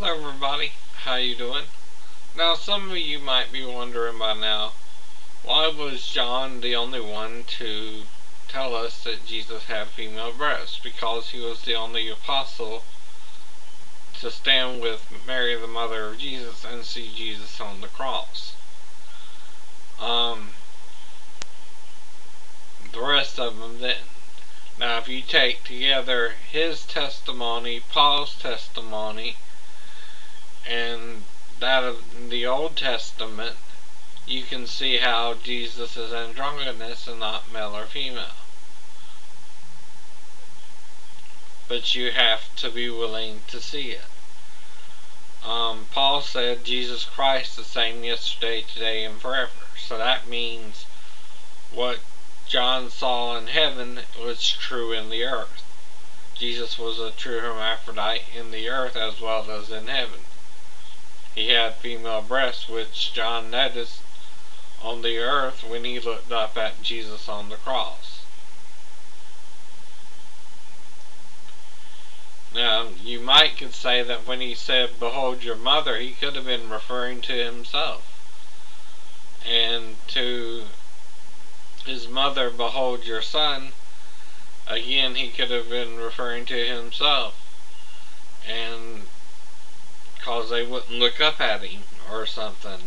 Hello everybody, how you doing? Now some of you might be wondering by now, why was John the only one to tell us that Jesus had female breasts? Because he was the only apostle to stand with Mary the mother of Jesus and see Jesus on the cross. The rest of them didn't. Now if you take together his testimony, Paul's testimony, and that of the Old Testament, you can see how Jesus is androgynous and not male or female. But you have to be willing to see it. Paul said Jesus Christ the same yesterday, today, and forever. So that means what John saw in heaven was true in the earth. Jesus was a true hermaphrodite in the earth as well as in heaven. He had female breasts, which John noticed on the earth when he looked up at Jesus on the cross. Now, you might could say that when he said, "Behold your mother," he could have been referring to himself. And to his mother, "Behold your son," again, he could have been referring to himself. And because they wouldn't look up at him or something,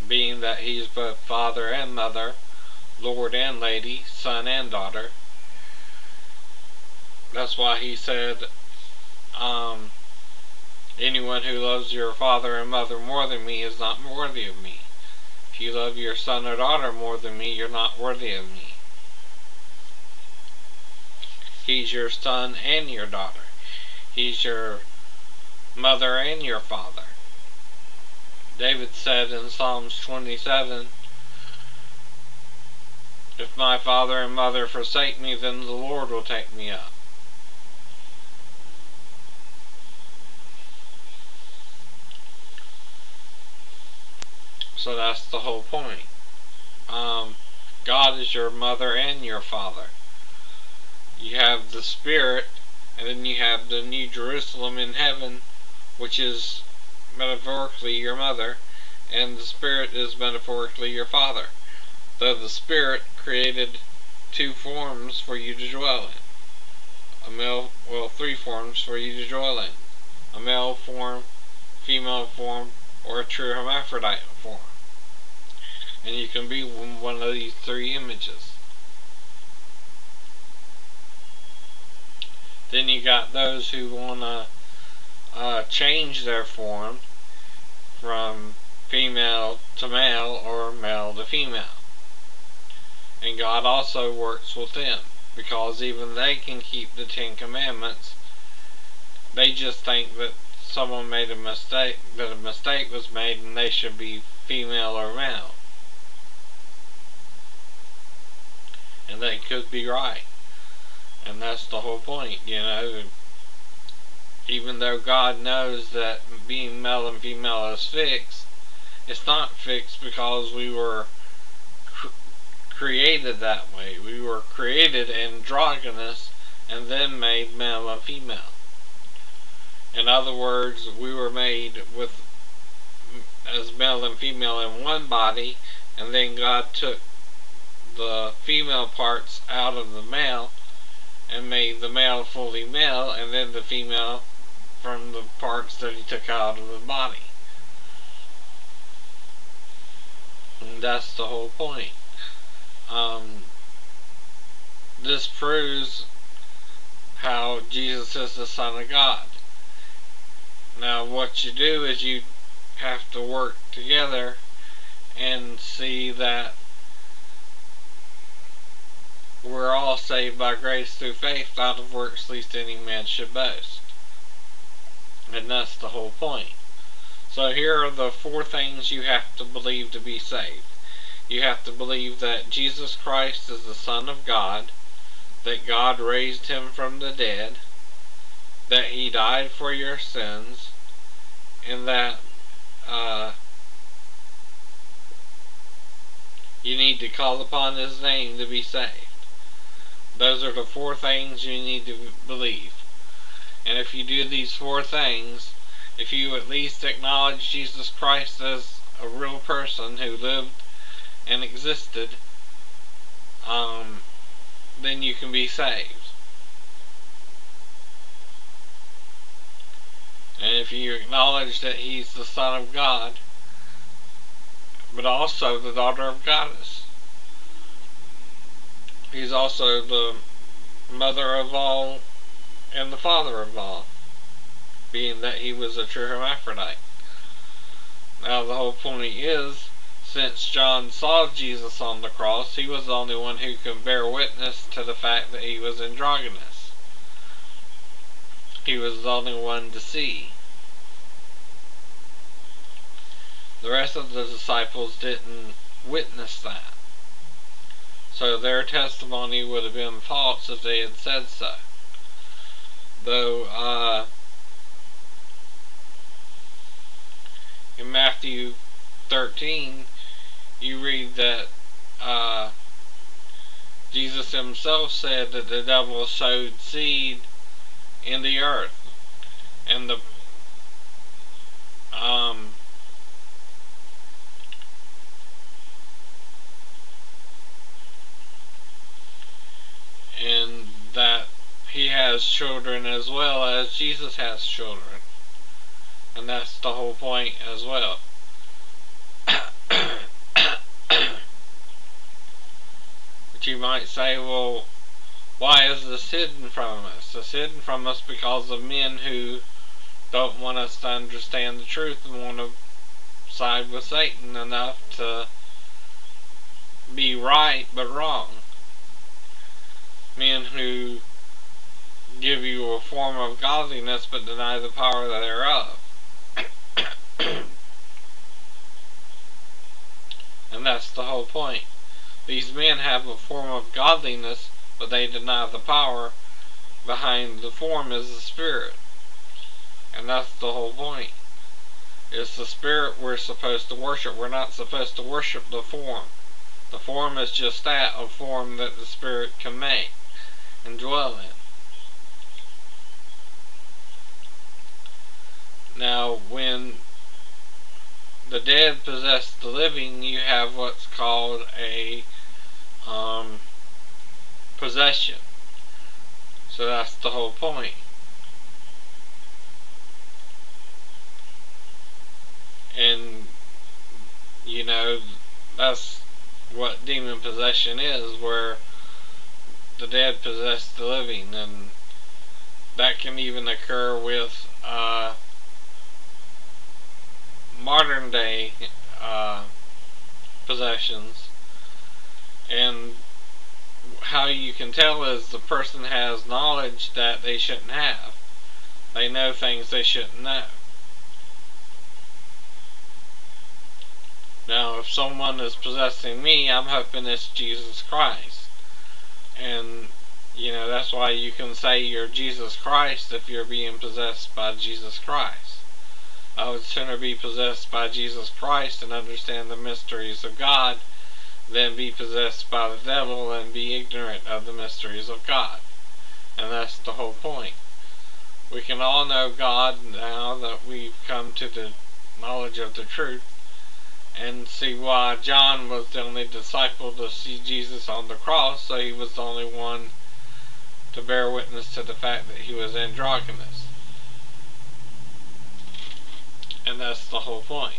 being that he's both father and mother, lord and lady, son and daughter. That's why he said, anyone who loves your father and mother more than me is not worthy of me. If you love your son or daughter more than me, you're not worthy of me. He's your son and your daughter. He's your mother and your father. David said in Psalms 27, "If my father and mother forsake me, then the Lord will take me up." So that's the whole point. God is your mother and your father. You have the Spirit, and then you have the New Jerusalem in heaven, which is metaphorically your mother, and the Spirit is metaphorically your father. Though the Spirit created two forms for you to dwell in. Three forms for you to dwell in. A male form, female form, or a true hermaphrodite form. And you can be one of these three images. Then you got those who want to change their form from female to male or male to female. And God also works with them, because even they can keep the 10 Commandments. They just think that someone made a mistake, that a mistake was made and they should be female or male. And they could be right. And that's the whole point, Even though God knows that being male and female is fixed, it's not fixed because we were created that way. We were created androgynous and then made male and female. In other words, we were made as male and female in one body, and then God took the female parts out of the male and made the male fully male, and then the female from the parts that he took out of the body. And that's the whole point. This proves how Jesus is the Son of God. Now what you do is you have to work together and see that we're all saved by grace through faith, not of works, lest any man should boast. And that's the whole point. So here are the 4 things you have to believe to be saved. You have to believe that Jesus Christ is the Son of God, that God raised him from the dead, that he died for your sins, and that you need to call upon his name to be saved. Those are the 4 things you need to believe. And if you do these four things, if you at least acknowledge Jesus Christ as a real person who lived and existed, then you can be saved. And if you acknowledge that He's the Son of God, but also the daughter of Goddess, He's also the mother of all and the father of all, being that He was a true hermaphrodite. Now the whole point is, since John saw Jesus on the cross, he was the only one who could bear witness to the fact that He was androgynous. He was the only one to see. The rest of the disciples didn't witness that. So their testimony would have been false if they had said so. Though, in Matthew 13, you read that Jesus Himself said that the devil sowed seed in the earth, and and that He has children as well as Jesus has children, and that's the whole point as well. But you might say, well, why is this hidden from us? It's hidden from us because of men who don't want us to understand the truth and want to side with Satan enough to be right but wrong. Men who give you a form of godliness but deny the power thereof. And that's the whole point. These men have a form of godliness, but they deny the power behind the form is the Spirit. And that's the whole point. It's the Spirit we're supposed to worship. We're not supposed to worship the form. The form is just that, a form that the Spirit can make and dwell in. Now, when the dead possess the living, you have what's called a possession. So that's the whole point. And, you know, that's what demon possession is, where the dead possess the living. And that can even occur with modern day possessions. And how you can tell is the person has knowledge that they shouldn't have. They know things they shouldn't know. Now, if someone is possessing me, I'm hoping it's Jesus Christ. And, you know, that's why you can say you're Jesus Christ if you're being possessed by Jesus Christ. I would sooner be possessed by Jesus Christ and understand the mysteries of God than be possessed by the devil and be ignorant of the mysteries of God. And that's the whole point. We can all know God now that we've come to the knowledge of the truth, and see why John was the only disciple to see Jesus on the cross, so he was the only one to bear witness to the fact that He was androgynous. And that's the whole point.